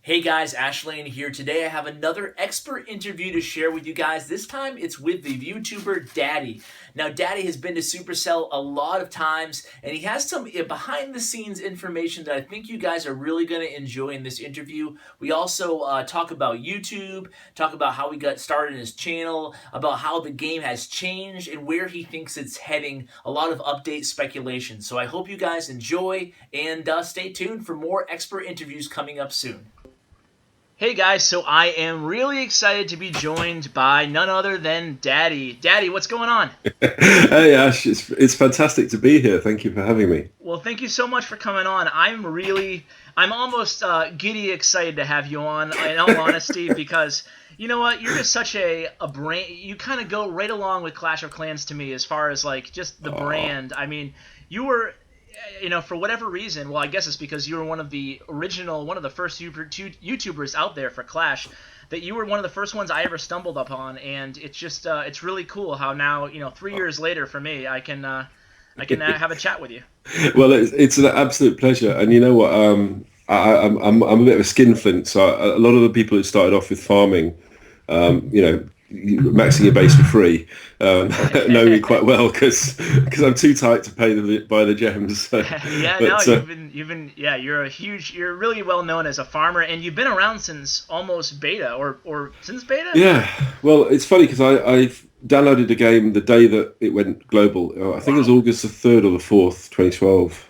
Hey guys, Ashlane here. Today I have another expert interview to share with you guys. This time it's with the YouTuber Daddy. Now Daddy has been to Supercell a lot of times and he has some behind the scenes information that I think you guys are really going to enjoy in this interview. We also talk about YouTube, talk about how we got started in his channel, about how the game has changed and where he thinks it's heading. A lot of update speculation. So I hope you guys enjoy and stay tuned for more expert interviews coming up soon. Hey guys, so I am really excited to be joined by none other than Daddy. Daddy, what's going on? Hey Ash, it's fantastic to be here. Thank you for having me. Well, thank you so much for coming on. I'm almost giddy excited to have you on, in all honesty, because you know what? You're just such a brand. You kind of go right along with Clash of Clans to me as far as like just the brand. I mean, you were... for whatever reason, well, I guess it's because you were one of the first YouTubers out there for Clash, that you were one of the first ones I ever stumbled upon, and it's just, it's really cool how now, 3 years later for me, I can have a chat with you. Well, it's an absolute pleasure, and you know what? I'm a bit of a skinflint, so a lot of the people who started off with farming, maxing your base for free, know me quite well because I'm too tight to buy the gems. You're really well known as a farmer, and you've been around since almost beta or since beta. Yeah, well, it's funny because I downloaded the game the day that it went global. I think it was August the 3rd or the 4th, 2012.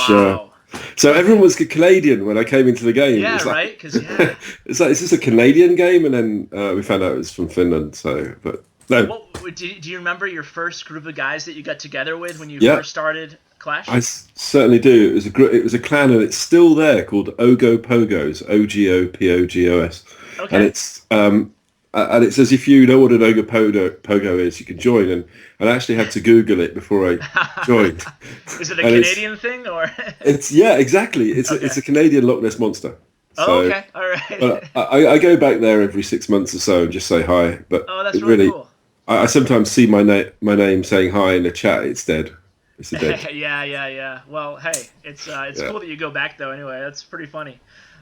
Wow. So everyone was Canadian when I came into the game. Yeah, right. Because it's like, is this a Canadian game? And then we found out it was from Finland. So, but no. Well, do you remember your first group of guys that you got together with when you first started Clash? I certainly do. It was a clan, and it's still there, called Ogo Pogos, Ogopogos. Okay. And it says if you know what an Ogo Pogo is, you can join. And I actually had to Google it before I joined. Is it a Canadian thing or? Exactly. It's a Canadian Loch Ness monster. So, okay, all right. I go back there every 6 months or so and just say hi. But that's really cool. I sometimes see my name saying hi in the chat. It's dead. It's dead. Yeah. Well, hey, it's cool that you go back though. Anyway, that's pretty funny.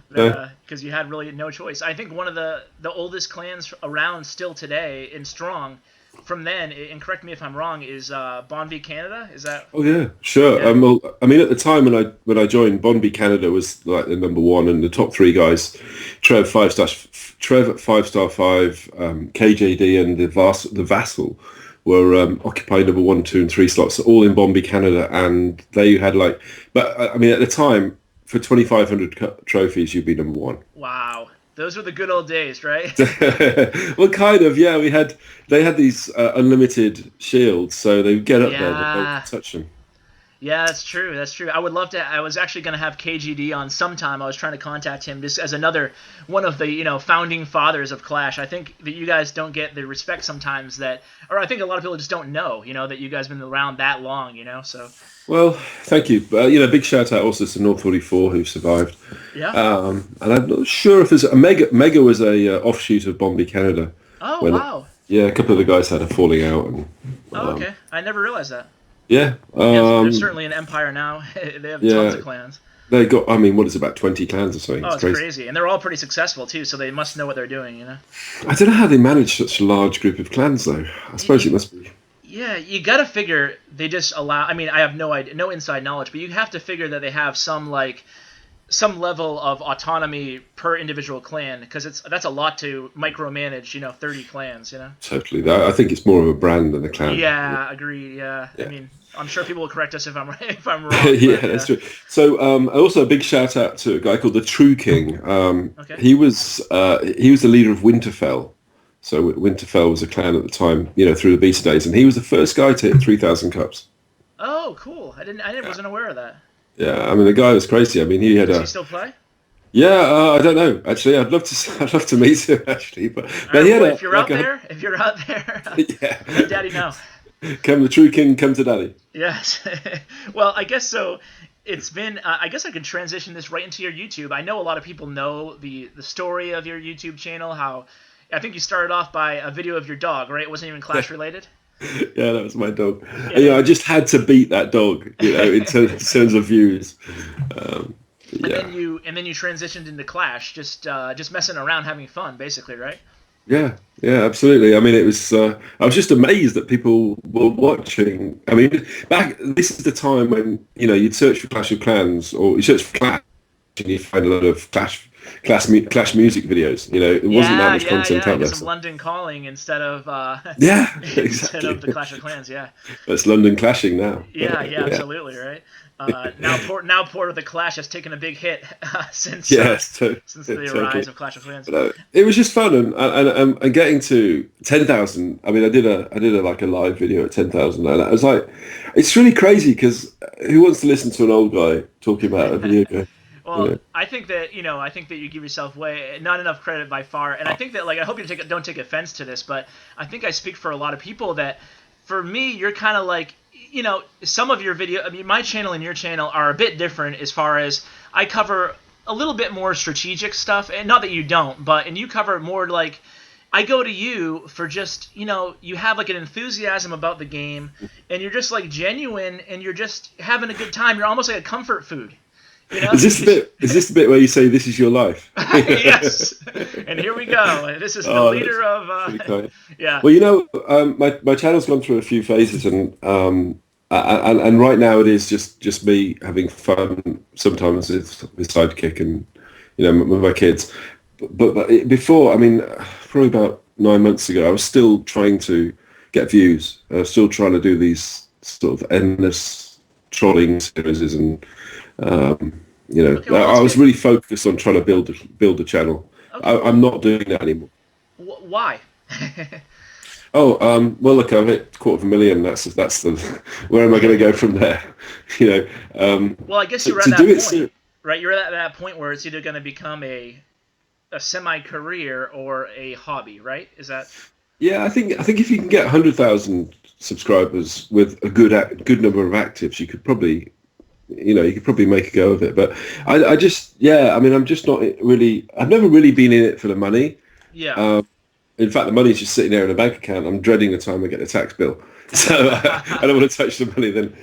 Because you had really no choice. I think one of the oldest clans around still today in Strong, from then, and correct me if I'm wrong, is Bonvi Canada. Is that? Oh yeah, sure. Yeah. Well, I mean, at the time when I joined, Bonvi Canada was like the number one, and the top three guys, Trev 5-star 5, KJD, and the Vassal were occupying number 1, 2, and 3 slots, all in Bonvi Canada, and they had but I mean, at the time, for 2,500 trophies, you'd be number 1. Wow. Those were the good old days, right? Well, kind of, yeah. They had these unlimited shields, so they would get up there, but don't touch them. Yeah, that's true. I would love to. I was actually going to have KGD on sometime. I was trying to contact him just as another one of the founding fathers of Clash. I think that you guys don't get the respect sometimes or I think a lot of people just don't know, that you guys have been around that long, so. Well, thank you. Big shout out also to North 44 who survived. Yeah. And I'm not sure if there's a Mega was a offshoot of Bonvi Canada. Oh, wow. A couple of the guys had a falling out. Okay. I never realized that. Yeah. They're certainly an empire now. They have tons of clans. They got, what is it, about 20 clans or something? Oh, it's crazy. And they're all pretty successful, too, so they must know what they're doing, I don't know how they manage such a large group of clans, though. I suppose it must be. Yeah, you got to figure they just allow... I mean, I have no inside knowledge, but you have to figure that they have some level of autonomy per individual clan, because that's a lot to micromanage, 30 clans, Totally. I think it's more of a brand than a clan. Yeah, agreed, yeah. I mean, I'm sure people will correct us if I'm wrong. Yeah, that's true. So also a big shout out to a guy called the True King. Okay. He was the leader of Winterfell. So Winterfell was a clan at the time, through the beta days, and he was the first guy to hit 3,000 cups. Oh, cool! Wasn't aware of that. Yeah, I mean, the guy was crazy. I mean, he had Does he still play? Yeah, I don't know. Actually, I'd love to meet him. Actually, but he had if you're out there, yeah, let Daddy know. Come, the True King, come to Daddy. Yes. Well, I guess so. It's been. I guess I could transition this right into your YouTube. I know a lot of people know the story of your YouTube channel. How I think you started off by a video of your dog, right? It wasn't even Clash related. Yeah, that was my dog. I just had to beat that dog, in terms of views. And then you transitioned into Clash, just messing around, having fun, basically, right? Yeah, yeah, absolutely. I mean, it was. I was just amazed that people were watching. I mean, this is the time when you'd search for Clash of Clans or you search for Clash and you find a lot of Clash music videos. It wasn't that Yeah, much yeah, content yeah. out Get there. some London Calling instead of Yeah, instead exactly. of the Clash of Clans. Yeah, It's London clashing now. yeah, But, yeah, yeah, absolutely, right. Now Port of the Clash has taken a big hit since yes, since the rise totally. of Clash of Clans. But it was just fun, and getting to 10,000. I mean, I did a like a live video at 10,000, and I was like, it's really crazy because who wants to listen to an old guy talking about a video game? You Well, know? I think that you give yourself way not enough credit by far, and I think that I hope you don't take offense to this, but I think I speak for a lot of people that for me you're kind of like some of your video. I mean, my channel and your channel are a bit different as far as I cover a little bit more strategic stuff, and not that you don't, and you cover more like. I go to you for just, you have like an enthusiasm about the game, and you're just like genuine, and you're just having a good time. You're almost like a comfort food. Is this the bit? Is this the bit where you say this is your life? Yes. And here we go. This is the leader of. Pretty kind. Yeah. Well, my channel's gone through a few phases, and right now it is just me having fun sometimes with Sidekick and with my kids. But before, I mean, probably about 9 months ago, I was still trying to get views. I was still trying to do these sort of endless trolling series, and Okay, well, I was really focused on trying to build a channel. Okay. I'm not doing that anymore. Why? Oh, well, look, I've hit 250,000. That's the. Where am I going to go from there? Well, I guess you're at that point, right? You're at that point where it's either going to become a semi-career or a hobby, right? Is that? Yeah, I think if you can get 100,000 subscribers with a good number of actives, you could probably make a go of it. But I just, I mean, I'm just not really. I've never really been in it for the money. Yeah. In fact, the money's just sitting there in a bank account. I'm dreading the time I get the tax bill, so I don't want to touch the money. Then,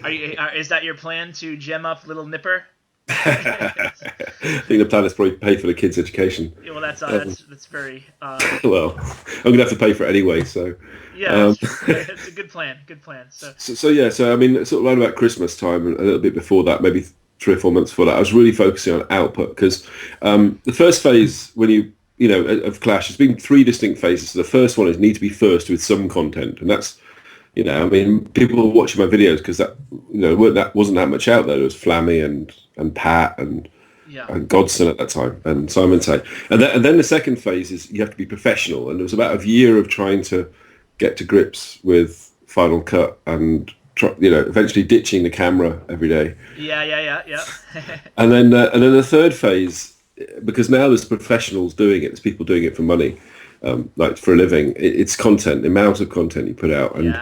is that your plan to gem up little Nipper? I think the plan is probably pay for the kids' education. Yeah, well, that's very. Well, I'm gonna have to pay for it anyway. So yeah, it's a good plan. Good plan. So I mean, sort of around about Christmas time and a little bit before that, maybe 3 or 4 months before that, I was really focusing on output because the first phase when of Clash, there's been 3 distinct phases. So the first one is need to be first with some content, and that's I mean, people were watching my videos because that wasn't that much out there. There was Flammy and Pat and Godson at that time and Simon Tay, and then the second phase is you have to be professional, and there was about a year of trying to get to grips with Final Cut and eventually ditching the camera every day. Yeah. and then the third phase, because now there's professionals doing it, there's people doing it for money, like for a living. It's content, the amount of content you put out, and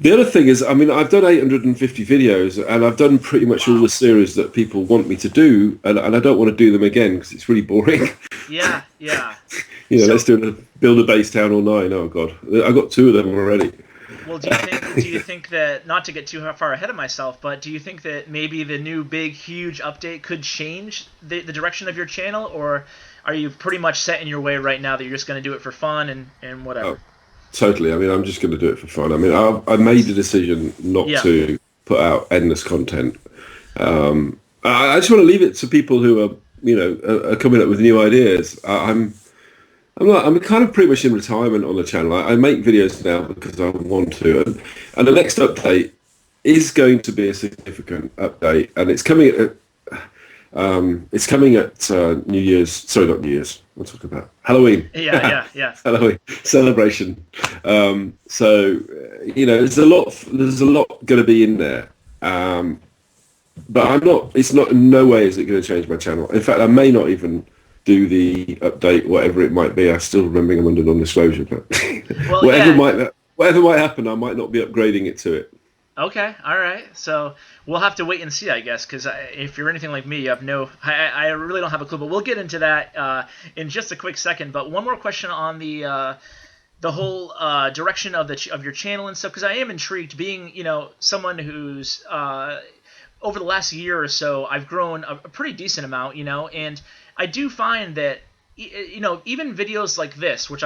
the other thing is, I mean, I've done 850 videos, and I've done pretty much all the series that people want me to do, and I don't want to do them again because it's really boring. Yeah. Let's build a base town all 9. Oh God, I got 2 of them already. Well, do you think that, not to get too far ahead of myself, but do you think that maybe the new big huge update could change the direction of your channel, or are you pretty much set in your way right now that you're just going to do it for fun and whatever? Oh, totally. I mean, I'm just going to do it for fun. I mean, I made the decision not to put out endless content. I just want to leave it to people who are coming up with new ideas. I'm kind of pretty much in retirement on the channel. I make videos now because I want to, and the next update is going to be a significant update, and it's coming at New Year's. Sorry, not New Year's. I'm talking about Halloween. Yeah. Halloween celebration. So there's a lot going to be in there. But I'm not. It's not. In no way is it going to change my channel. In fact, I may not even do the update, whatever it might be. I still remember I'm under non-disclosure, but well, whatever might happen, I might not be upgrading it to it. Okay, all right. So we'll have to wait and see, I guess, because if you're anything like me, you have I really don't have a clue. But we'll get into that in just a quick second. But one more question on the whole direction of your channel and stuff, because I am intrigued, being someone who's over the last year or so, I've grown a pretty decent amount, and I do find that, even videos like this, which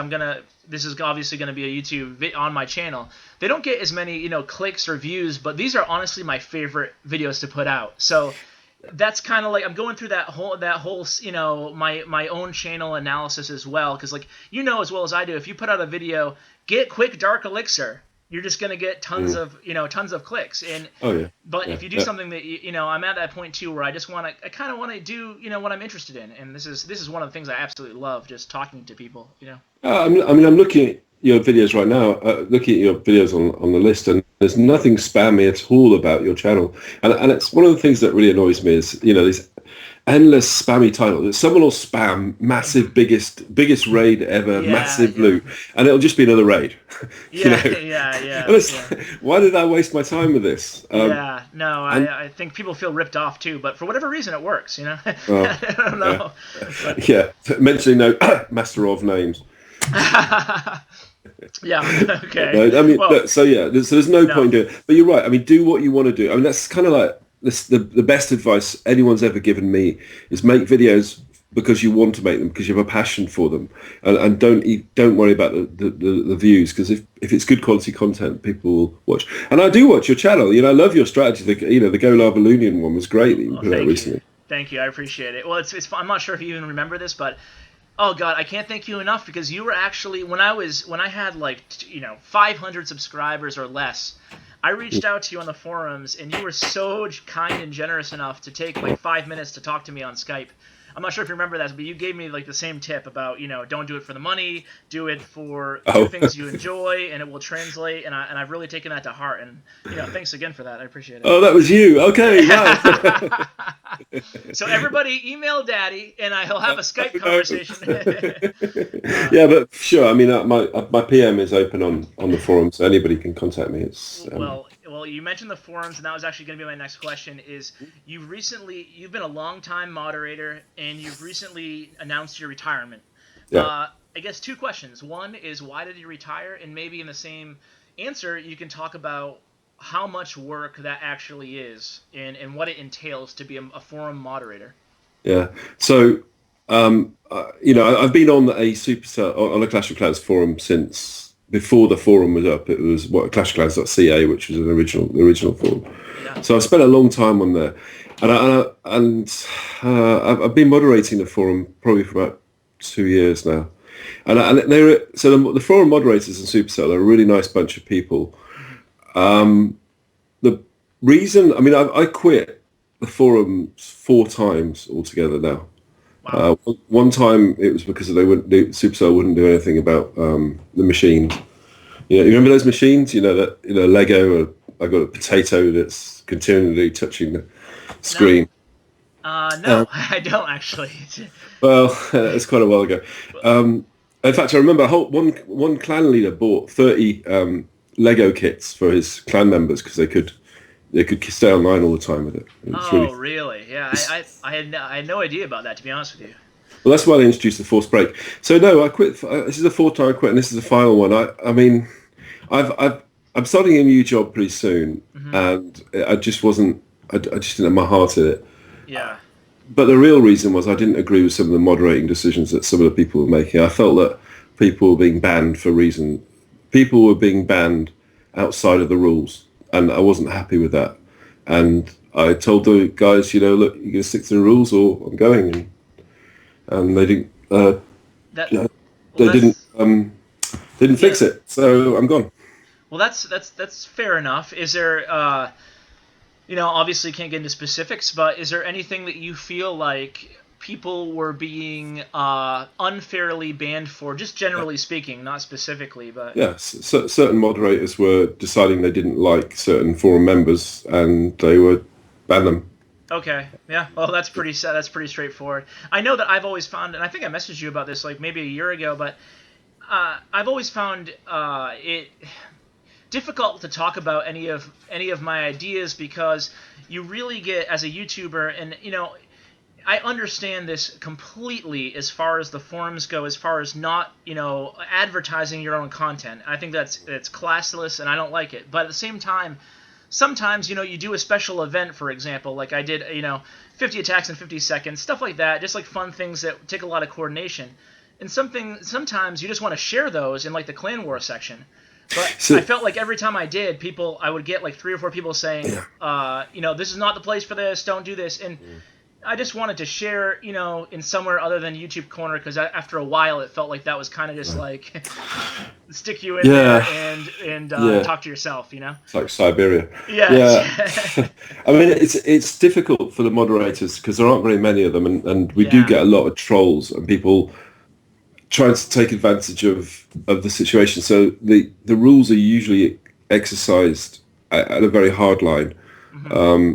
this is obviously gonna be a YouTube on my channel, they don't get as many, clicks or views, but these are honestly my favorite videos to put out. So that's kind of like I'm going through that whole my own channel analysis as well, because like as well as I do, if you put out a video, get quick dark elixir, you're just gonna get tons of clicks. And but if you do something that I'm at that point too where I kind of want to do what I'm interested in, and this is one of the things I absolutely love, just talking to people. I'm looking at your videos right now, looking at your videos on the list, and there's nothing spammy at all about your channel. And it's one of the things that really annoys me is, these endless spammy titles. Someone will spam massive, biggest raid ever, massive loot, and it'll just be another raid. Why did I waste my time with this? I think people feel ripped off too, but for whatever reason it works, I don't know. Mentioning no master of names. Okay. No, I mean, so there's no point in doing it. But you're right. I mean, do what you want to do. I mean, that's kind of like the best advice anyone's ever given me is make videos because you want to make them, because you have a passion for them, and don't worry about the views, because if it's good quality content, people will watch. And I do watch your channel. I love your strategy. The Go Larvalunian one was great that you put out recently. Thank you. I appreciate it. Well, it's I'm not sure if you even remember this, but oh God, I can't thank you enough, because you were actually when I had 500 subscribers or less, I reached out to you on the forums, and you were so kind and generous enough to take 5 minutes to talk to me on Skype. I'm not sure if you remember that, but you gave me the same tip about don't do it for the money, do it for the things you enjoy, and it will translate. And I've really taken that to heart. And thanks again for that. I appreciate it. Oh, that was you. Okay. Wow. So everybody email Daddy, and he'll have a Skype conversation. Yeah, but sure. I mean, my PM is open on the forum, so anybody can contact me. It's Well, you mentioned the forums, and that was actually going to be my next question. Is you've been a long-time moderator, and you've recently announced your retirement. Yeah. I guess 2 questions. One is, why did you retire? And maybe in the same answer, you can talk about how much work that actually is, and what it entails to be a forum moderator. Yeah. So, I've been on a Supercell, on a Clash of Clans forum since before the forum was up. It was clashofclans.ca, which was the original forum. Yeah. So I spent a long time on there, and I've been moderating the forum probably for about 2 years now. And the forum moderators in Supercell are a really nice bunch of people. The reason, I quit the forum 4 times altogether now. Wow. One time it was because Supercell wouldn't do anything about the machines. You remember those machines? Lego. I got a potato that's continually touching the screen. No, I don't actually. Well, it's quite a while ago. In fact, I remember one clan leader bought 30 Lego kits for his clan members because they could stay online all the time with it. Really? Yeah, I had no idea about that, to be honest with you. Well, that's why they introduced the forced break. So no, I quit. This is the 4th time I quit, and this is the final one. I'm starting a new job pretty soon, and I just wasn't. I just didn't have my heart in it. Yeah. But the real reason was I didn't agree with some of the moderating decisions that some of the people were making. I felt that people were being banned people were being banned outside of the rules, and I wasn't happy with that. And I told the guys, look, you're going to stick to the rules, or I'm going. And they didn't. They didn't fix it, so I'm gone. Well, that's fair enough. Is there, obviously can't get into specifics, but is there anything that you feel like people were being unfairly banned for, just generally speaking, not specifically, but... Yes, certain moderators were deciding they didn't like certain forum members, and they would ban them. Okay, yeah, well, that's pretty straightforward. I know that I've always found, and I think I messaged you about this maybe a year ago, but I've always found it difficult to talk about any of my ideas, because you really get, as a YouTuber, and I understand this completely as far as the forums go, as far as not advertising your own content. I think it's classless, and I don't like it. But at the same time, sometimes, you do a special event, for example, like I did, 50 attacks in 50 seconds, stuff like that, just like fun things that take a lot of coordination. And sometimes you just want to share those in like the Clan War section. But I felt like every time I did, I would get like 3 or 4 people saying, this is not the place for this, don't do this. And I just wanted to share, in somewhere other than YouTube Corner, because after a while it felt like that was kind of just like stick you in there and talk to yourself, It's like Siberia. Yeah. I mean, it's difficult for the moderators because there aren't very many of them, and we do get a lot of trolls and people trying to take advantage of the situation. So the rules are usually exercised at a very hard line. Mm-hmm.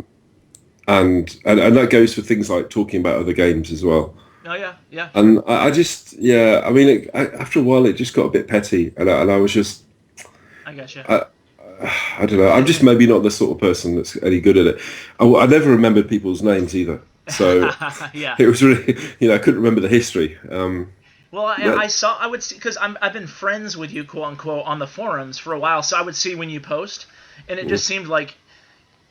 And that goes for things like talking about other games as well. Oh yeah. And I just, I mean, after a while it just got a bit petty, and I was just, I gotcha. I don't know. I'm just maybe not the sort of person that's any good at it. I never remembered people's names either, so it was really, I couldn't remember the history. Well, I would see, because I've been friends with you, quote unquote, on the forums for a while, so I would see when you post, and it just seemed like,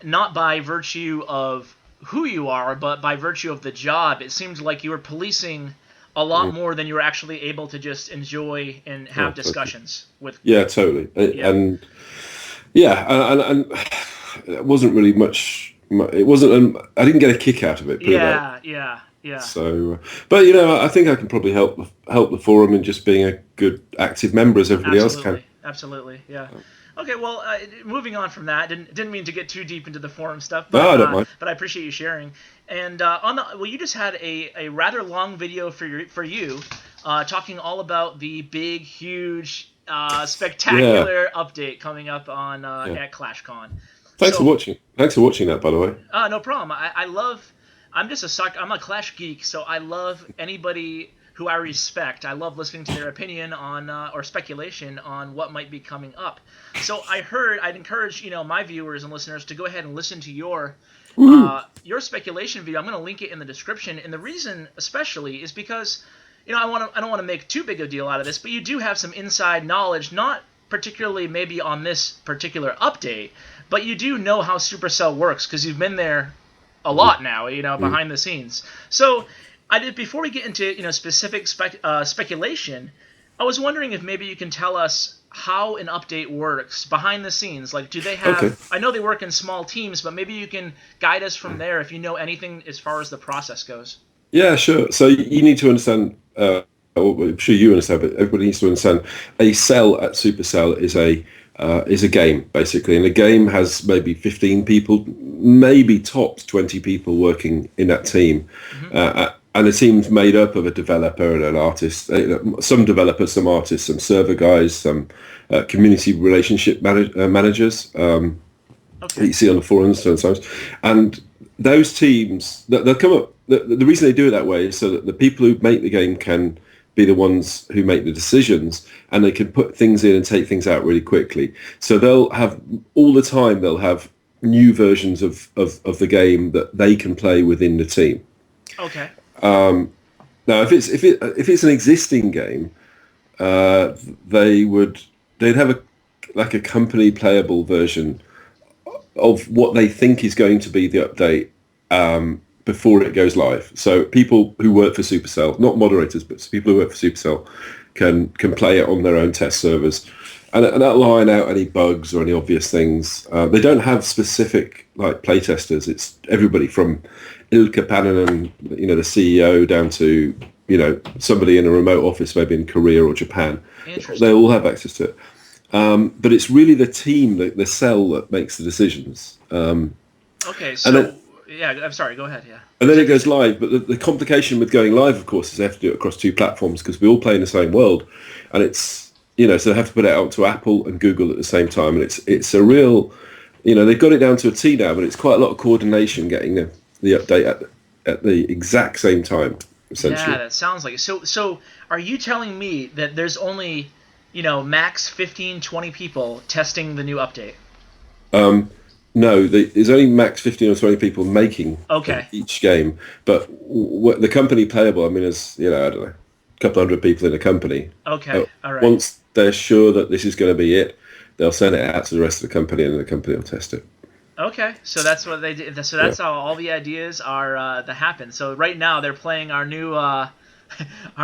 not by virtue of who you are, but by virtue of the job, it seemed like you were policing a lot more than you were actually able to just enjoy and have discussions with. Yeah, totally. And it wasn't really much. It wasn't. I didn't get a kick out of it. Yeah. So, but I think I can probably help the forum in just being a good active member as everybody else can. Absolutely, yeah. Okay, well, moving on from that, didn't mean to get too deep into the forum stuff, but, no, I don't mind. But I appreciate you sharing. And you just had a rather long video for you, talking all about the big, huge, spectacular update coming up on at ClashCon. Thanks for watching. Thanks for watching that, by the way. No problem. I'm just a sucker. I'm a Clash geek, so I love anybody who I respect. I love listening to their opinion on or speculation on what might be coming up. So I'd encourage my viewers and listeners to go ahead and listen to your speculation video. I'm going to link it in the description, and the reason especially is because I don't want to make too big a deal out of this, but you do have some inside knowledge, not particularly maybe on this particular update, but you do know how Supercell works because you've been there a lot now, behind the scenes. So before we get into specific speculation, I was wondering if maybe you can tell us how an update works behind the scenes. Like, do they have? Okay. I know they work in small teams, but maybe you can guide us from there if you know anything as far as the process goes. Yeah, sure. So you need to understand. I'm sure you understand, but everybody needs to understand. A cell at Supercell is a game, basically, and a game has maybe 15 people, maybe tops 20 people working in that team. Mm-hmm. And the team's made up of a developer and an artist, some developers, some artists, some server guys, some community relationship managers that you see on the forums sometimes. And those teams, they'll come up, the reason they do it that way is so that the people who make the game can be the ones who make the decisions, and they can put things in and take things out really quickly. So they'll have, all the time, they'll have new versions of the game that they can play within the team. Okay. Now, if it's an existing game, they'd have a company playable version of what they think is going to be the update before it goes live. So people who work for Supercell, not moderators, but people who work for Supercell, can play it on their own test servers, and that'll line out any bugs or any obvious things. They don't have specific playtesters. It's everybody from Ilka Pannanen, the CEO, down to somebody in a remote office, maybe in Korea or Japan. They all have access to it. But it's really the team, the cell, that makes the decisions. Okay, so I'm sorry. Go ahead. Yeah. And then it goes live. But the complication with going live, of course, is they have to do it across 2 platforms because we all play in the same world, and it's so they have to put it out to Apple and Google at the same time, and it's a real, they've got it down to a T now, but it's quite a lot of coordination getting the update at the exact same time, essentially. Yeah, that sounds like it. So are you telling me that there's only, max 15, 20 people testing the new update? No, there's only max 15 or 20 people making each game. But the company playable, I mean, is, I don't know, a couple hundred people in a company. Okay, all right. Once they're sure that this is going to be it, they'll send it out to the rest of the company, and the company will test it. Okay, so that's what they did. So that's how all the ideas are that happen. So right now they're playing our new our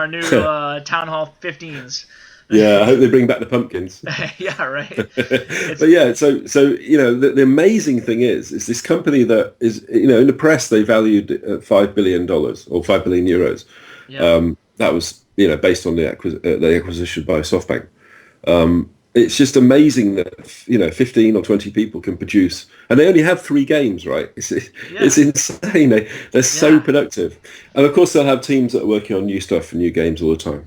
new Town Hall 15s. Yeah, I hope they bring back the pumpkins. Yeah, right. It's But yeah, so you know, the amazing thing is this company that is, you know, in the press they valued at $5 billion or 5 billion euros. yeah, That was, you know, based on the acquisition by SoftBank. It's just amazing that, you know, 15 or 20 people can produce, and they only have 3 games, right? It's insane. They're so yeah. productive, and of course they'll have teams that are working on new stuff and new games all the time.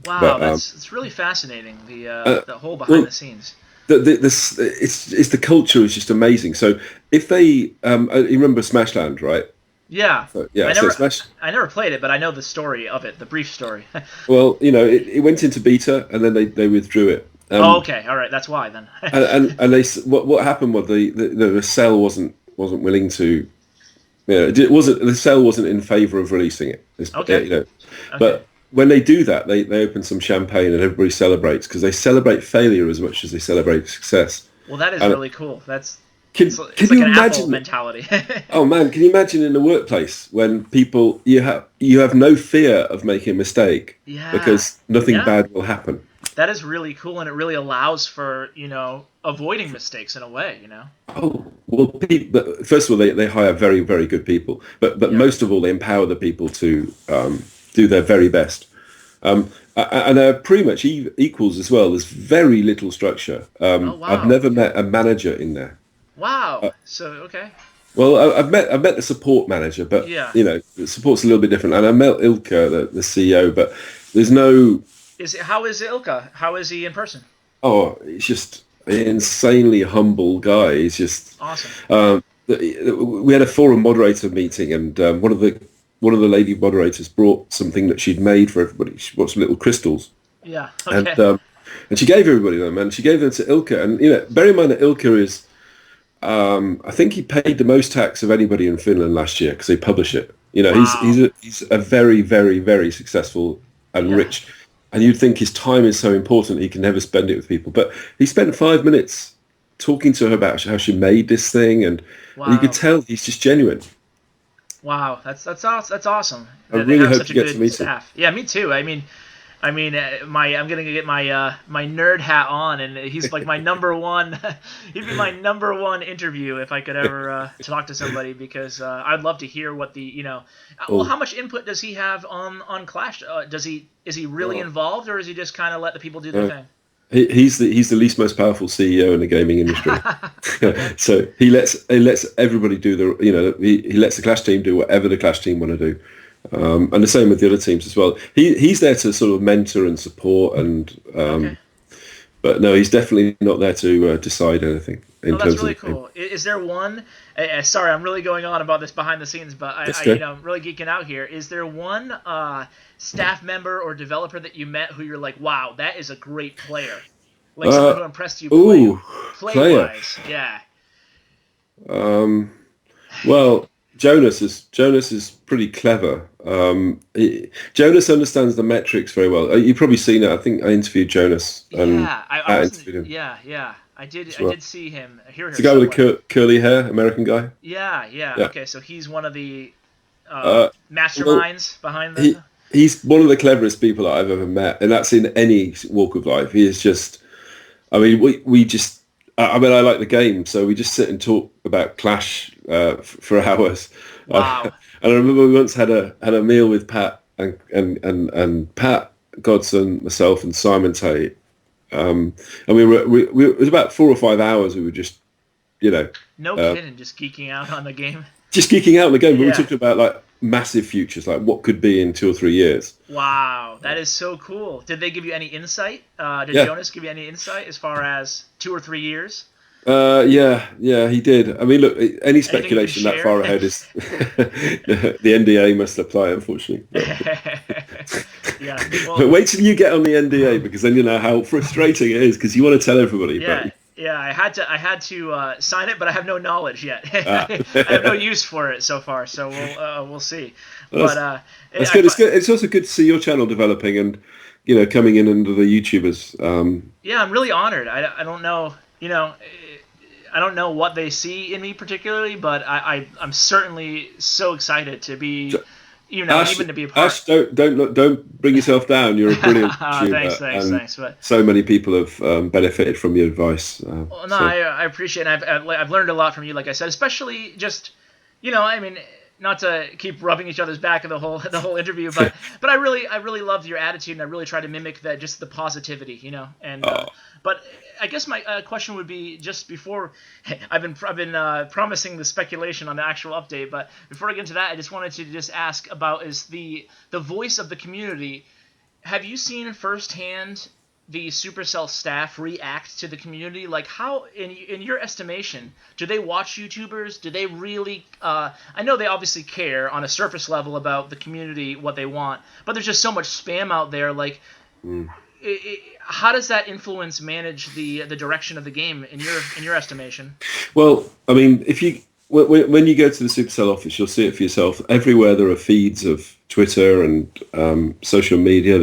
Wow, But that's really fascinating. The whole behind well, the scenes. it's the culture is just amazing. So if they, you remember Smashland, right? Yeah, So, yeah, I so never Smash. I never played it, but I know the story of it, the brief story. Well, you know, it went into beta and then they withdrew it. Oh, okay, all right, that's why then. And what happened was the cell wasn't willing to. Yeah, it wasn't, the cell wasn't in favour of releasing it. Okay. You know, Okay. but when they do that, they open some champagne and everybody celebrates because they celebrate failure as much as they celebrate success. Well, that is And really cool. can It's can like you an Apple imagine? mentality. Oh man, can you imagine in the workplace when people you have no fear of making a mistake Yeah, because nothing yeah. bad will happen. That is really cool, and it really allows for avoiding mistakes in a way. Oh well, first of all, they hire very very good people, but Yeah. most of all, they empower the people to do their very best. And they're pretty much equals as well. There's very little structure. Oh I've wow. never met a manager in there. Wow. So okay. Well, I've met the support manager, but Yeah. you know, the support's a little bit different. And I met Ilka, the CEO, but there's no. How is Ilka? How is he in person? Oh, he's just an insanely humble guy. He's just. Awesome. We had a forum moderator meeting, and one of the lady moderators brought something that she'd made for everybody. She brought some little crystals, Yeah. and Okay. um, and she gave everybody them, and she gave them to Ilka. And you know, bear in mind that Ilka is. I think he paid the most tax of anybody in Finland last year because they publish it. You know, Wow. he's a very, very, very successful and Yeah. rich. And you'd think his time is so important he can never spend it with people. But he spent 5 minutes talking to her about how she made this thing, and you could Wow. tell he's just genuine. Wow. That's awesome. I They really have hope such you a get to good meet him. staff. Yeah. Me too. I'm gonna get my nerd hat on, and he's like my number one. He'd be my number one interview if I could ever talk to somebody, because I'd love to hear what well, Oh, how much input does he have on Clash? Is he really oh, involved, or is he just kind of let the people do their no. thing? He's the least most powerful CEO in the gaming industry. Okay. So he lets everybody do he lets the Clash team do whatever the Clash team want to do, and the same with the other teams as well. He's there to sort of mentor and support, Okay. but no, he's definitely not there to decide anything No, in that's terms of really the game. cool. Is there one? Sorry, I'm really going on about this behind the scenes, but That's I good. I'm really geeking out here. Is there one staff member or developer that you met who you're like, wow, that is a great player, like someone Uh, who impressed you ooh, play player. wise? Yeah. Um, well, Jonas is pretty clever. Jonas understands the metrics very well. You've probably seen it. I think I interviewed Jonas and Yeah, I Matt wasn't. interviewed him Yeah. I did. as I well. did see him, hear It's her the guy with the somewhere. curly hair, American guy. Yeah. Yeah. Okay, so he's one of the Uh, well, masterminds behind he the. he's one of the cleverest people that I've ever met, and that's in any walk of life. He is just. I mean, we just. I mean, I like the game, so we just sit and talk about Clash for hours. Wow. And I remember we once had a meal with Pat and Pat Godson, myself, and Simon Tate. And it was about 4 or 5 hours. We were just, you know, No uh, kidding, just geeking out on the game. just geeking out in the game. But we were Yeah. talking about like massive futures, like what could be in 2 or 3 years. Wow, that is so cool. Did they give you any insight? Did Yeah, Jonas give you any insight as far as 2 or 3 years? yeah, he did. I mean, look, any Anything you can speculation that share? far ahead is the NDA must apply, unfortunately. Yeah. But Well, wait till you get on the NDA because then you know how frustrating it is because you want to tell everybody, yeah. but Yeah, I had to sign it, but I have no knowledge yet. ah. I have no use for it so far, so we'll see. Well, But that's good. It's good. It's also good to see your channel developing and coming in under the YouTubers. yeah, I'm really honored. I don't know, I don't know what they see in me particularly, but I'm certainly so excited to be, Ash, even to be a part. Ash, don't bring yourself down. You're a brilliant YouTuber, and thanks. But so many people have benefited from your advice. well, no, I appreciate it. I've learned a lot from you, like I said, especially just, I mean, not to keep rubbing each other's back in the whole interview, but I really loved your attitude, and I really try to mimic that, just the positivity, and but I guess my question would be, just before I've been promising the speculation on the actual update, but before I get into that, I just wanted to just ask about is the voice of the community. Have you seen firsthand the Supercell staff react to the community? Like, how, in your estimation, do they watch YouTubers? Do they really? I know they obviously care on a surface level about the community, what they want, but there's just so much spam out there. Like, how does that influence manage the direction of the game in your estimation? Well, I mean, when you go to the Supercell office, you'll see it for yourself. Everywhere there are feeds of Twitter and social media.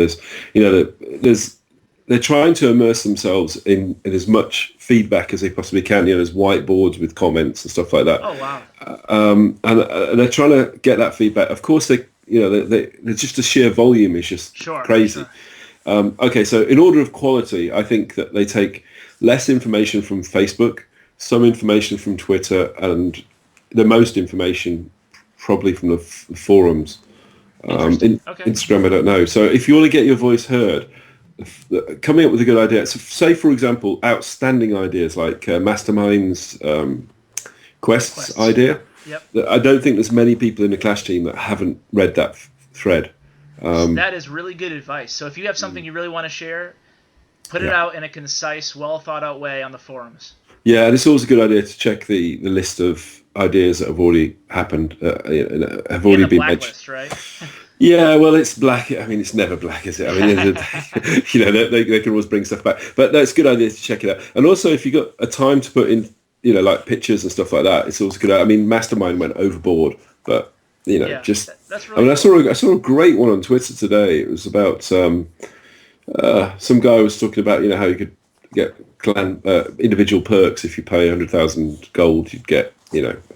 They're trying to immerse themselves in as much feedback as they possibly can. There's whiteboards with comments and stuff like that. Oh wow! And they're trying to get that feedback. Of course, they're just the sheer volume is just crazy. Sure. Okay, so in order of quality, I think that they take less information from Facebook, some information from Twitter, and the most information probably from the forums. Instagram, I don't know. So if you want to get your voice heard, coming up with a good idea. So say, for example, outstanding ideas like Mastermind's quests idea. Yep. I don't think there's many people in the Clash team that haven't read that thread. That is really good advice. So if you have something you really want to share, put it out in a concise, well thought out way on the forums. Yeah, and it's always a good idea to check the list of ideas that have already happened, have already been mentioned. List, right? Yeah, well, it's black. I mean, it's never black, is it? I mean, they can always bring stuff back. But no, it's a good idea to check it out. And also, if you've got a time to put in, like pictures and stuff like that, it's also good. I mean, Mastermind went overboard, but, that's really cool. I saw a great one on Twitter today. It was about some guy was talking about, how you could get clan individual perks. If you pay 100,000 gold, you'd get,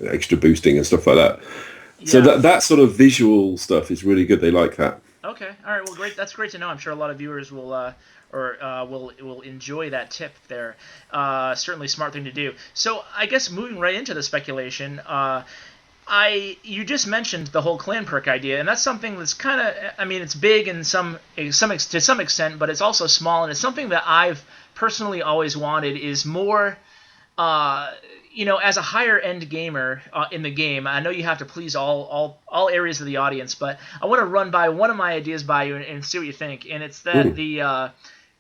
extra boosting and stuff like that. Yeah. So that sort of visual stuff is really good. They like that. Okay. All right. Well, great. That's great to know. I'm sure a lot of viewers will will enjoy that tip there. Certainly smart thing to do. So I guess moving right into the speculation, you just mentioned the whole clan perk idea, and that's something that's kind of, I mean, it's big in to some extent, but it's also small, and it's something that I've personally always wanted is more. As a higher end gamer in the game, I know you have to please all areas of the audience, but I want to run by one of my ideas by you and see what you think. And it's that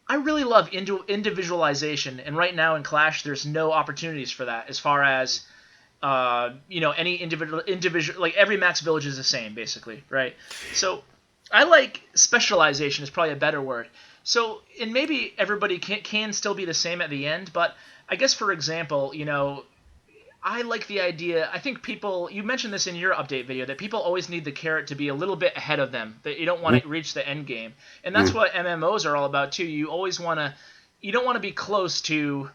I really love individualization, and right now in Clash, there's no opportunities for that. As far as any individual, like every max village is the same, basically, right? So I like specialization is probably a better word. So, and maybe everybody can still be the same at the end, but I guess, for example, I like the idea. I think people, you mentioned this in your update video, that people always need the carrot to be a little bit ahead of them, that you don't want to reach the end game. And that's what MMOs are all about too. You always you don't want to be close to,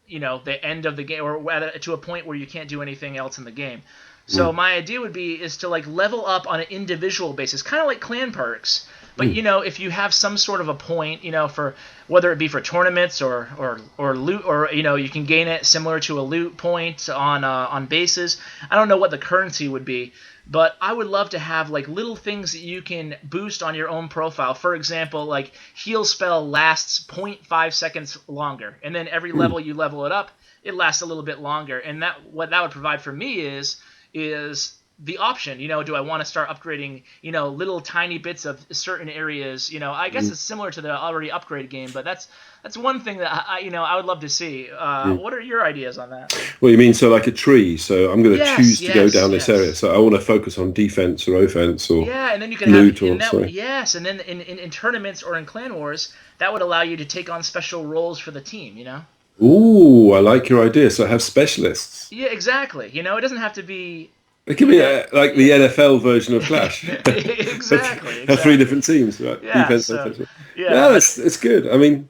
the end of the game, or to a point where you can't do anything else in the game. So my idea is to level up on an individual basis, kind of like clan perks. But if you have some sort of a point, for whether it be for tournaments or loot, or you can gain it similar to a loot point on bases. I don't know what the currency would be, but I would love to have little things that you can boost on your own profile. For example, heal spell lasts 0.5 seconds longer, and then every level you level it up, it lasts a little bit longer. And what that would provide for me is the option, do I want to start upgrading, little tiny bits of certain areas, I guess it's similar to the already upgraded game, but that's one thing that I would love to see. What are your ideas on that? Well, you mean, so like a tree, so I'm going to choose to go down this area, so I want to focus on defense or offense or and then you can loot and then in tournaments or in clan wars, that would allow you to take on special roles for the team, Ooh, I like your idea. So have specialists. Yeah, exactly. It doesn't have to be. It could be like the NFL version of Clash. Exactly. Have three different teams, right? Yeah, defense, so, offense. Yeah, it's good. I mean,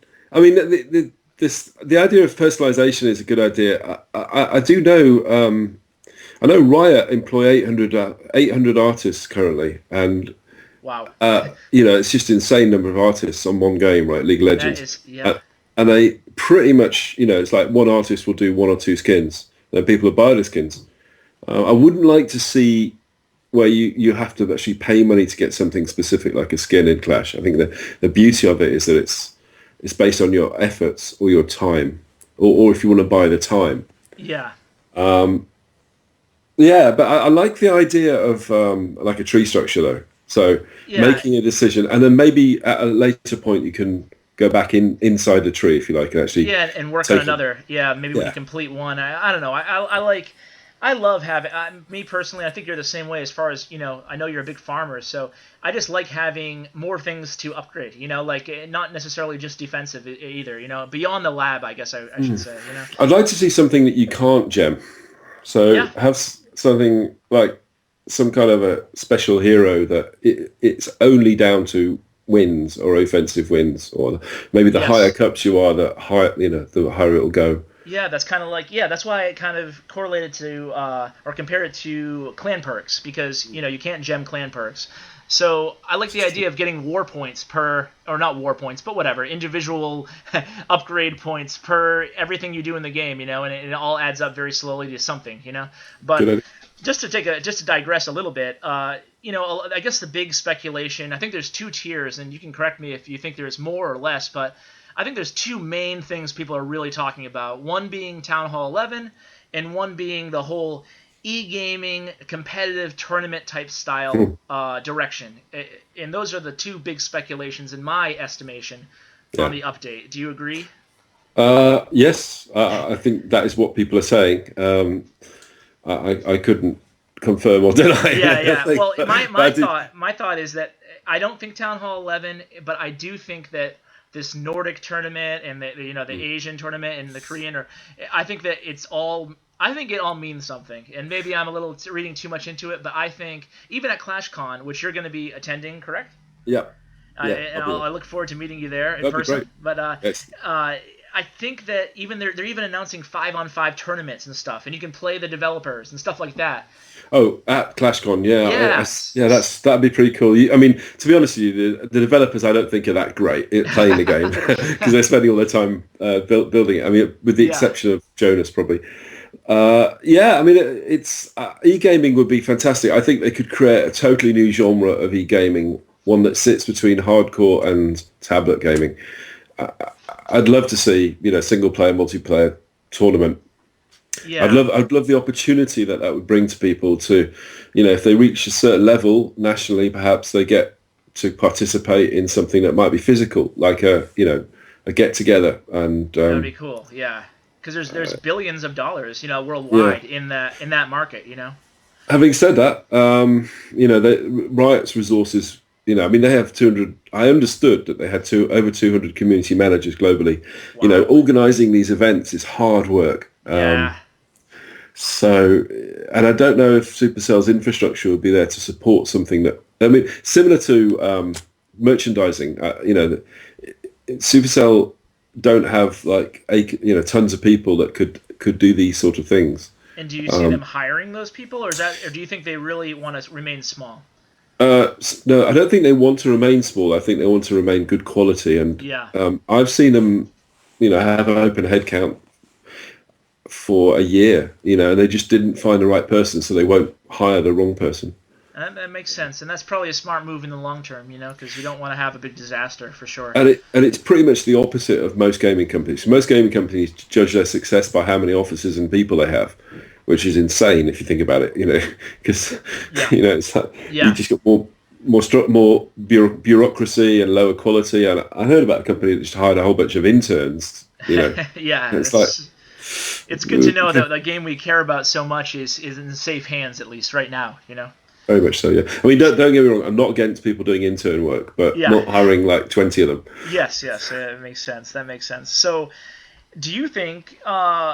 the idea of personalization is a good idea. I do know. I know Riot employ 800 artists currently, and Wow. it's just an insane number of artists on one game, right? League of That Legends. is, yeah. And they pretty much, it's like one artist will do one or two skins, then people will buy the skins. I wouldn't like to see where you have to actually pay money to get something specific like a skin in Clash. I think the beauty of it is that it's based on your efforts or your time, or if you want to buy the time. Yeah. Yeah, but I like the idea of like a tree structure though. So making a decision, and then maybe at a later point you can go back inside the tree if you like, and actually and work on another. Yeah, maybe when you complete one. I don't know. I love having. Me personally, I think you're the same way as far as I know you're a big farmer, so I just like having more things to upgrade. Like not necessarily just defensive either. Beyond the lab, I guess I should say. I'd like to see something that you can't gem. So have something like some kind of a special hero that it's only down to wins or offensive wins, or maybe the higher cups you are, the higher the higher it'll go. Yeah, that's kind of like that's why I kind of correlated to or compared it to clan perks, because you can't gem clan perks. So I like the idea of getting war points or not war points, but whatever, individual upgrade points per everything you do in the game, and it all adds up very slowly to something, But just to digress a little bit, I guess the big speculation, I think there's two tiers, and you can correct me if you think there's more or less, but I think there's two main things people are really talking about. One being Town Hall 11, and one being the whole e-gaming competitive tournament type style direction. And those are the two big speculations in my estimation on the update. Do you agree? Yes, I think that is what people are saying. I couldn't confirm or deny. Yeah. Well, my thought is that I don't think Town Hall 11, but I do think that this Nordic tournament and the Asian tournament and the Korean, I think that it all means something. And maybe I'm a little reading too much into it, but I think even at ClashCon, which you're going to be attending, correct? Yeah. I look forward to meeting you there in person. But I think that they're even announcing 5-on-5 tournaments and stuff, and you can play the developers and stuff like that. Oh, at ClashCon, that'd be pretty cool. I mean, to be honest with you, the developers I don't think are that great at playing the game because they're spending all their time building it. I mean, with the exception of Jonas, probably. I mean, it's e-gaming would be fantastic. I think they could create a totally new genre of e-gaming, one that sits between hardcore and tablet gaming. I'd love to see, single player, multiplayer tournament. Yeah. I'd love the opportunity that would bring to people to, if they reach a certain level nationally, perhaps they get to participate in something that might be physical, like a get together. And that'd be cool. Yeah. Because there's billions of dollars, worldwide in that market, Having said that, the Riot's resources, I mean, they have 200. I understood that they had over 200 community managers globally. Wow. Organizing these events is hard work. So, and I don't know if Supercell's infrastructure would be there to support something that, I mean, similar to merchandising. Supercell don't have tons of people that could do these sort of things. And do you see them hiring those people, or do you think they really want to remain small? No, I don't think they want to remain small. I think they want to remain good quality. And I've seen them, have an open headcount for a year, and they just didn't find the right person, so they won't hire the wrong person. That makes sense, and that's probably a smart move in the long term, because you don't want to have a big disaster for sure. And it's pretty much the opposite of most gaming companies. Most gaming companies judge their success by how many offices and people they have, which is insane if you think about it. Because it's like, you just got more bureaucracy and lower quality. And I heard about a company that just hired a whole bunch of interns. It's good to know that the game we care about so much is in safe hands, at least right now. Very much so, yeah. I mean, don't get me wrong. I'm not against people doing intern work, but not hiring like 20 of them. Yes, that makes sense. That makes sense. So, do you think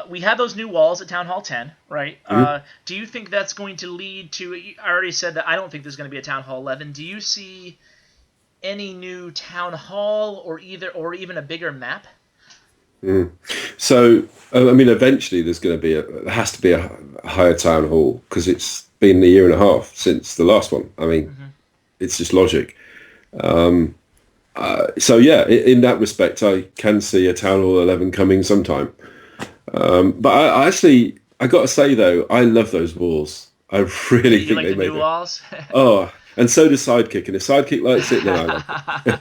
we have those new walls at Town Hall 10, right? Mm-hmm. Do you think that's going to lead to? I already said that I don't think there's going to be a Town Hall 11. Do you see any new Town Hall or even a bigger map? So, I mean, eventually there has to be a higher town hall because it's been a year and a half since the last one. I mean, it's just logic. So yeah, in that respect, I can see a Town Hall 11 coming sometime. But I got to say though, I love those walls. I really You think like they the made new it. walls? Oh, and so does Sidekick, and if Sidekick likes it, then I like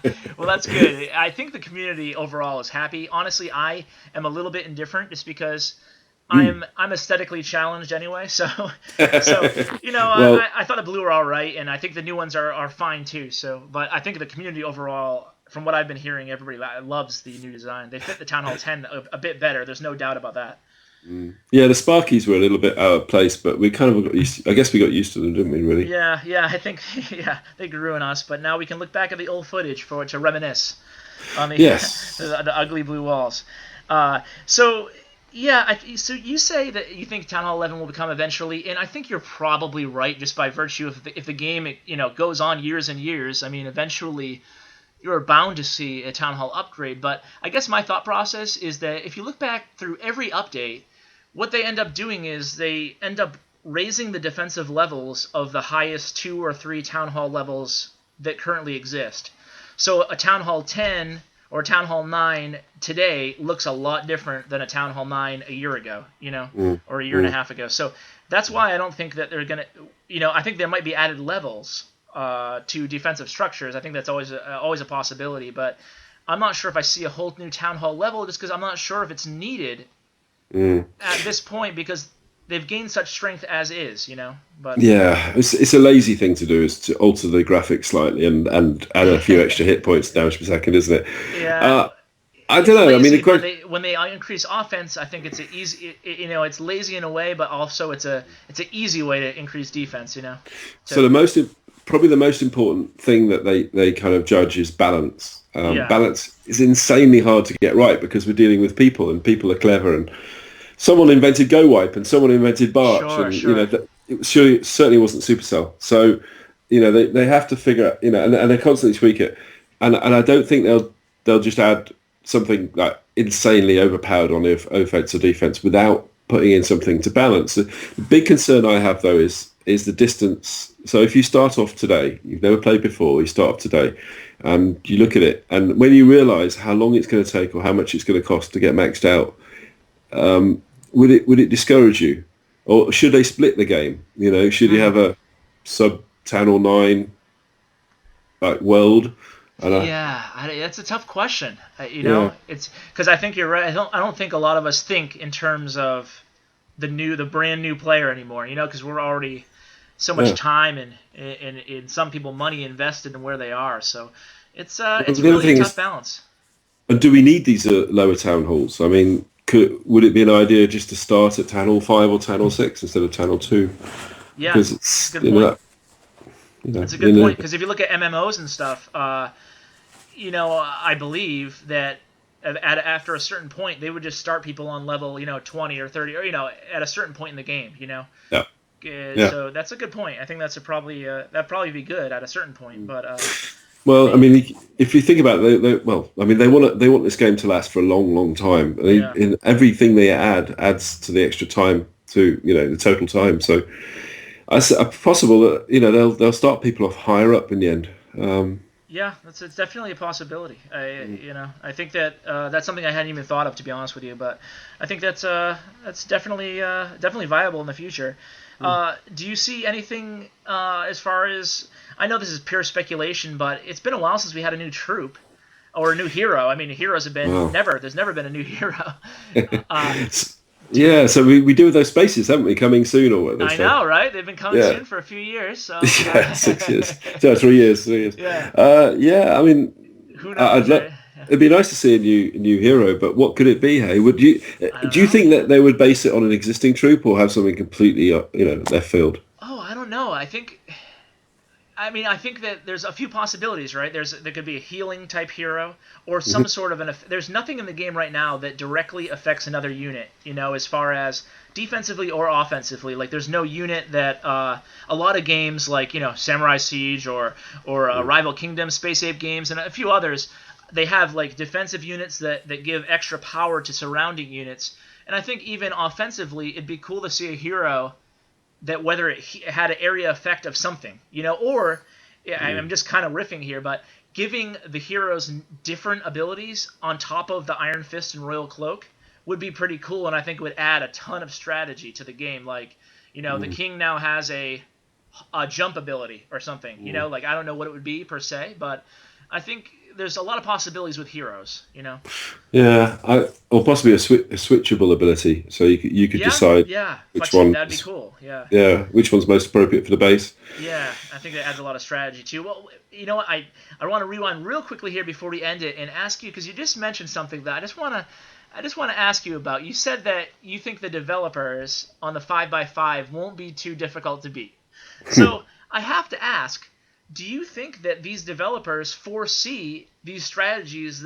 it. Well, that's good. I think the community overall is happy. Honestly, I am a little bit indifferent just because I'm aesthetically challenged anyway. So Well, I thought the blue were all right, and I think the new ones are fine too. So, but I think the community overall, from what I've been hearing, everybody loves the new design. They fit the Town Hall 10 a bit better. There's no doubt about that. yeah, the Sparkies were a little bit out of place, but we kind of got used I guess we got used to them, didn't we? Really? Yeah, I think they grew on us, but now we can look back at the old footage to reminisce on the Yes. the ugly blue walls. So you say that you think Town Hall 11 will become eventually, and I think you're probably right just by virtue of if the game goes on years and years. I mean, eventually you're bound to see a Town Hall upgrade. But I guess my thought process is that if you look back through every update, what they end up doing is they end up raising the defensive levels of the highest 2 or 3 Town Hall levels that currently exist. So a Town Hall 10 or a Town Hall 9 today looks a lot different than a Town Hall 9 a year ago, or a year and a half ago. So that's why I don't think that they're going to, I think there might be added levels to defensive structures. I think that's always a possibility, but I'm not sure if I see a whole new Town Hall level just because I'm not sure if it's needed at this point because they've gained such strength as is, But Yeah, it's a lazy thing to do, is to alter the graphics slightly and add a few extra hit points damage per second, isn't it? yeah, I don't know. I mean, when they increase offense, I think it's an easy. It's lazy in a way, but also it's an easy way to increase defense. So probably the most important thing that they kind of judge is balance. Balance is insanely hard to get right because we're dealing with people, and people are clever, and someone invented Go Wipe and someone invented Barch, Sure. It certainly wasn't Supercell. So they have to figure out, and they constantly tweak it, and I don't think they'll just add something like insanely overpowered on offense or defense without putting in something to balance. The big concern I have though is the distance. So if you start off today, you've never played before, you start off today, and you look at it, and when you realise how long it's going to take or how much it's going to cost to get maxed out, would it discourage you, or should they split the game? Should you have a sub 10 or 9 like world? That's a tough question. It's because I think you're right. I don't think a lot of us think in terms of the brand new player anymore. Because we're already so much time and some people money invested in where they are. So it's really a tough balance. And do we need these lower town halls? I mean, would it be an idea just to start at Town Hall 5 or Town Hall 6 instead of Town Hall 2? Yeah, because it's a good point. That's a good point, because if you look at MMOs and stuff, I believe that after a certain point, they would just start people on level, 20 or 30, or, at a certain point in the game, Yeah. So that's a good point. I think that'd probably be good at a certain point, but... Well, I mean, if you think about it, they want this game to last for a long, long time. And everything they adds to the extra time, to the total time. So it's possible that they'll start people off higher up in the end. It's definitely a possibility. I think that that's something I hadn't even thought of, to be honest with you. But I think that's definitely viable in the future. Do you see anything as far as, I know this is pure speculation, but it's been a while since we had a new troop or a new hero. I mean, heroes have been there's never been a new hero. So we do with those spaces, haven't we? Coming soon or what? I know, right? They've been coming soon for a few years. So 6 years. 3 years. 3 years. Yeah. I mean, who knows? It'd be nice to see a new hero, but what could it be? Hey, do you think that they would base it on an existing troop or have something completely left field? Oh, I don't know. I think that there's a few possibilities, right? There could be a healing type hero or some sort of there's nothing in the game right now that directly affects another unit, as far as defensively or offensively. Like, there's no unit that a lot of games like, Samurai Siege or Rival Kingdom, Space Ape games, and a few others, they have like defensive units that give extra power to surrounding units. And I think even offensively, it'd be cool to see a hero that whether it had an area effect of something, or I'm just kind of riffing here, but giving the heroes different abilities on top of the Iron Fist and Royal Cloak would be pretty cool, and I think it would add a ton of strategy to the game. Like, the king now has a jump ability or something, like I don't know what it would be per se, but I think there's a lot of possibilities with heroes, Yeah, or possibly a switchable ability, so you could decide which one. That'd be cool. Yeah. Yeah, which one's most appropriate for the base. Yeah, I think that adds a lot of strategy too. Well, you know what? I want to rewind real quickly here before we end it and ask you, because you just mentioned something that I just want to ask you about. You said that you think the developers on the 5x5 won't be too difficult to beat. So I have to ask, do you think that these developers foresee these strategies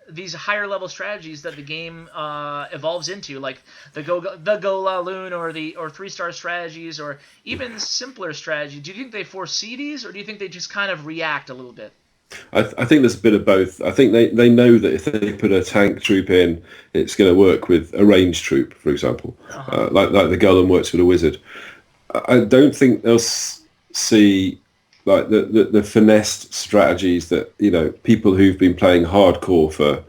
these higher level strategies that the game evolves into, like the go la loon or 3-star strategies, or even simpler strategy? Do you think they foresee these, or do you think they just kind of react a little bit? I think there's a bit of both. I think they know that if they put a tank troop in, it's going to work with a ranged troop, for example, like the golem works with a wizard. I don't think they'll see like the finessed strategies that people who've been playing hardcore for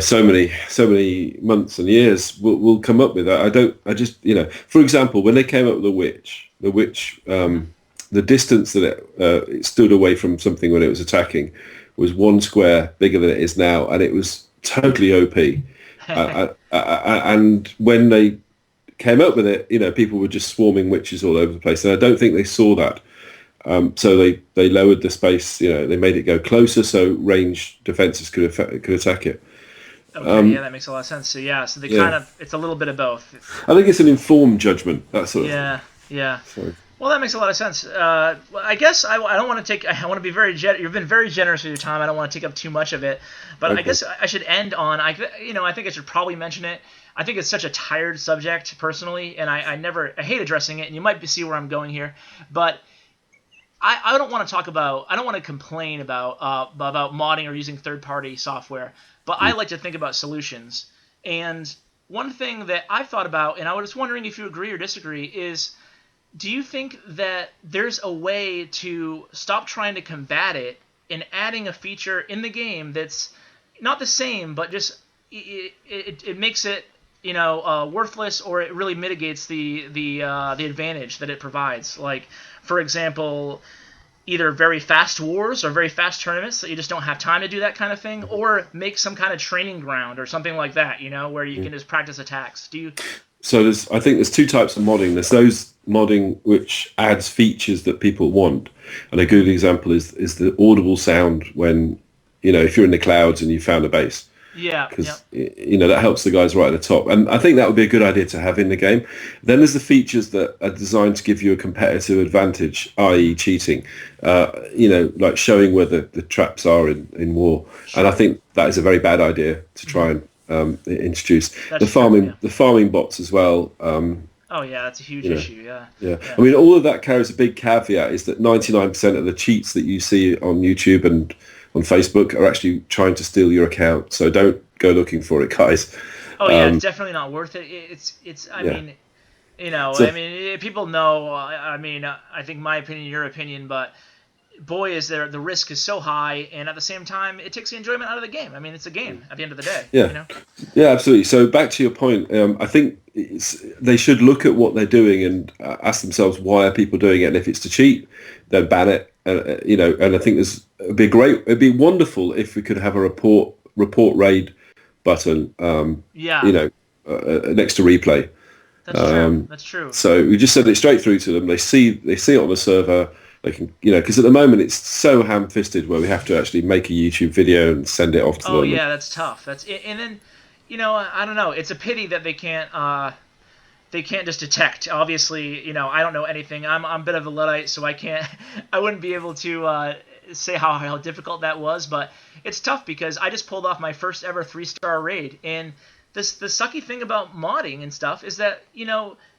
so many months and years will come up with that. For example, when they came up with the witch, the distance that it stood away from something when it was attacking was 1 square bigger than it is now, and it was totally OP. And when they came up with it, people were just swarming witches all over the place, and I don't think they saw that. So they lowered the space. They made it go closer so range defenses could attack it. Okay, that makes a lot of sense. So they kind of, it's a little bit of both. I think it's an informed judgment. That sort of thing. Yeah. So. Well, that makes a lot of sense. I guess I don't want to take. I want to be very. You've been very generous with your time. I don't want to take up too much of it, but okay. I guess I should end on. I think I should probably mention it. I think it's such a tired subject personally, and I hate addressing it. And you might see where I'm going here, but I don't want to talk about. I don't want to complain about modding or using third-party software, but I like to think about solutions. And one thing that I've thought about, and I was wondering if you agree or disagree, is, do you think that there's a way to stop trying to combat it and adding a feature in the game that's not the same, but just it makes it worthless, or it really mitigates the advantage that it provides? Like, for example, either very fast wars or very fast tournaments that you just don't have time to do that kind of thing, or make some kind of training ground or something like that, where you can just practice attacks. Do you? So I think there's 2 types of modding. There's those modding which adds features that people want, and a good example is the audible sound when if you're in the clouds and you found a base. Yeah, because that helps the guys right at the top, and I think that would be a good idea to have in the game. Then there's the features that are designed to give you a competitive advantage, i.e. cheating, like showing where the traps are in war. Sure. And I think that is a very bad idea to try and introduce. That's the farming bots as well. That's a huge issue. Yeah. I mean, all of that carries a big caveat, is that 99% of the cheats that you see on YouTube and on Facebook are actually trying to steal your account. So don't go looking for it, guys. It's definitely not worth it. I mean, people know. I think my opinion, your opinion, but boy, is the risk is so high, and at the same time, it takes the enjoyment out of the game. I mean, it's a game at the end of the day. Yeah, absolutely. So back to your point, I think they should look at what they're doing and ask themselves, why are people doing it? And if it's to cheat, then ban it. And I think it'd be wonderful if we could have a report raid button. Next to replay. That's true. So we just send it straight through to them. They see it on the server. They can, because at the moment it's so ham-fisted where we have to actually make a YouTube video and send it off to them. Oh yeah, that's tough. And then, I don't know. It's a pity that they can't just detect. Obviously, I don't know anything. I'm a bit of a Luddite, so I wouldn't be able to say how difficult that was. But it's tough because I just pulled off my first ever 3-star raid, and the sucky thing about modding and stuff is that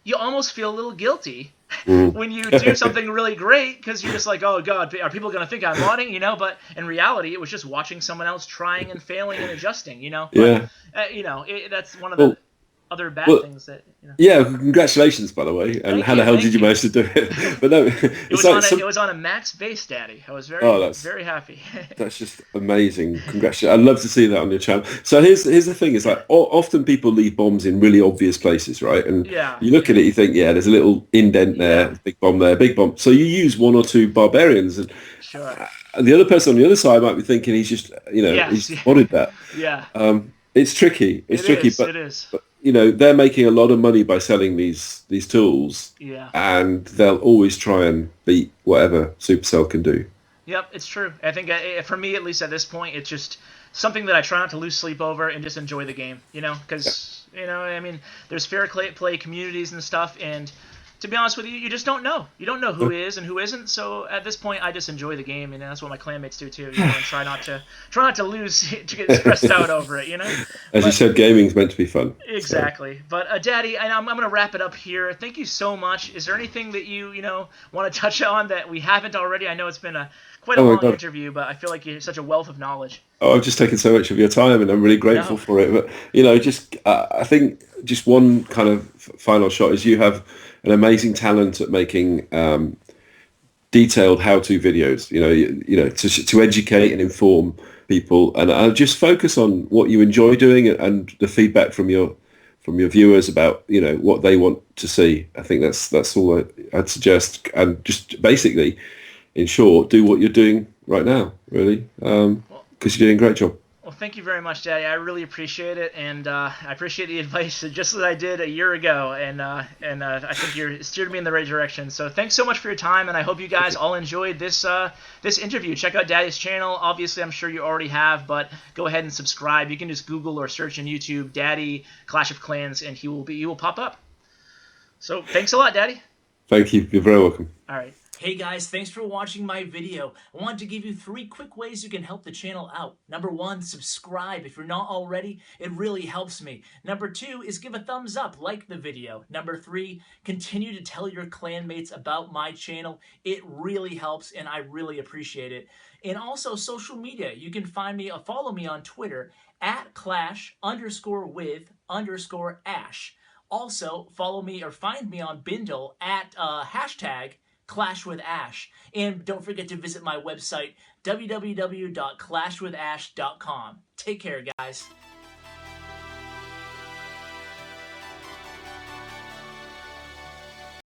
you almost feel a little guilty when you do something really great, because you're just like, oh god, are people gonna think I'm modding, you know? But in reality, it was just watching someone else trying and failing and adjusting, you know. But, you know, that's one of the other bad things that, you know. Yeah, congratulations, by the way. And how the hell did you manage to do it? But no, it was on a max base, Daddy. I was very happy. That's just amazing. Congratulations. I'd love to see that on your channel. So here's the thing: is like often people leave bombs in really obvious places, right? And you look at it, you think, yeah, there's a little indent there, big bomb there, big bomb. So you use one or two barbarians, and the other person on the other side might be thinking he's just, you know, he's spotted that. It's tricky. It's tricky, but you know, they're making a lot of money by selling these tools, and they'll always try and beat whatever Supercell can do. Yep, it's true. I think for me, at least at this point, it's just something that I try not to lose sleep over and just enjoy the game, you know, because, you know, I mean, there's fair play communities and stuff, and to be honest with you, you just don't know. You don't know who is and who isn't. So at this point, I just enjoy the game, and that's what my clanmates do too. You know, and try not to lose, to get stressed out over it. You know. As you said, gaming's meant to be fun. Exactly. So. But Daddy, I'm going to wrap it up here. Thank you so much. Is there anything that you want to touch on that we haven't already? I know it's been quite a long interview, but I feel like you're such a wealth of knowledge. Oh, I've just taken so much of your time, and I'm really grateful for it. But you know, just I think just one kind of final shot is you have an amazing talent at making detailed how-to videos. You know, to educate and inform people, and I'll just focus on what you enjoy doing and the feedback from your viewers about, you know, what they want to see. I think that's all I'd suggest, and just basically, in short, do what you're doing right now, really, because you're doing a great job. Well, thank you very much, Daddy. I really appreciate it, and I appreciate the advice just as I did a year ago, and I think you're steered me in the right direction. So thanks so much for your time, and I hope you guys all enjoyed this interview. Check out Daddy's channel. Obviously, I'm sure you already have, but go ahead and subscribe. You can just Google or search on YouTube Daddy Clash of Clans, and he will pop up. So thanks a lot, Daddy. Thank you. You're very welcome. All right. Hey guys, thanks for watching my video. I wanted to give you 3 quick ways you can help the channel out. Number 1, subscribe. If you're not already, it really helps me. Number 2 is give a thumbs up, like the video. Number 3, continue to tell your clanmates about my channel. It really helps, and I really appreciate it. And also social media. You can find me, follow me on Twitter at @clash_with_ash. Also, follow me or find me on Bindle at #ClashWithAsh. And don't forget to visit my website, www.clashwithash.com. Take care, guys.